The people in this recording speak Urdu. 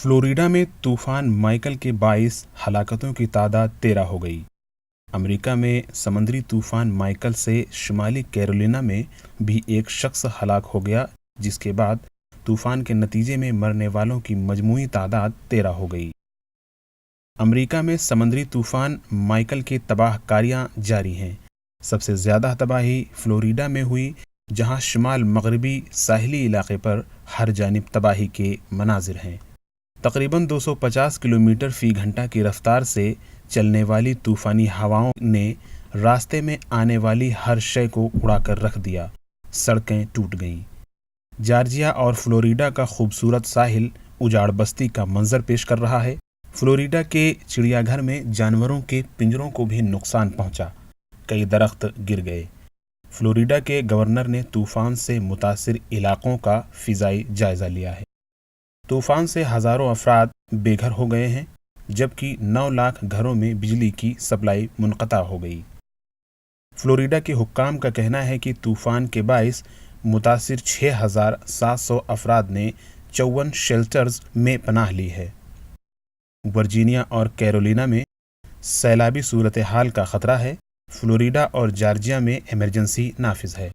فلوریڈا میں طوفان مائیکل کے باعث ہلاکتوں کی تعداد 13 ہو گئی۔ امریکہ میں سمندری طوفان مائیکل سے شمالی کیرولینا میں بھی ایک شخص ہلاک ہو گیا، جس کے بعد طوفان کے نتیجے میں مرنے والوں کی مجموعی تعداد 13 ہو گئی۔ امریکہ میں سمندری طوفان مائیکل کی تباہ کاریاں جاری ہیں۔ سب سے زیادہ تباہی فلوریڈا میں ہوئی، جہاں شمال مغربی ساحلی علاقے پر ہر جانب تباہی کے مناظر ہیں۔ تقریباً 250 کلومیٹر فی گھنٹہ کی رفتار سے چلنے والی طوفانی ہواؤں نے راستے میں آنے والی ہر شے کو اڑا کر رکھ دیا۔ سڑکیں ٹوٹ گئیں۔ جارجیا اور فلوریڈا کا خوبصورت ساحل اجاڑ بستی کا منظر پیش کر رہا ہے۔ فلوریڈا کے چڑیا گھر میں جانوروں کے پنجروں کو بھی نقصان پہنچا، کئی درخت گر گئے۔ فلوریڈا کے گورنر نے طوفان سے متاثر علاقوں کا فضائی جائزہ لیا ہے۔ طوفان سے ہزاروں افراد بے گھر ہو گئے ہیں، جبکہ 9 لاکھ گھروں میں بجلی کی سپلائی منقطع ہو گئی۔ فلوریڈا کے حکام کا کہنا ہے کہ طوفان کے باعث متاثر 6,700 افراد نے 54 شیلٹرز میں پناہ لی ہے۔ ورجینیا اور کیرولینا میں سیلابی صورتحال کا خطرہ ہے۔ فلوریڈا اور جارجیا میں ایمرجنسی نافذ ہے۔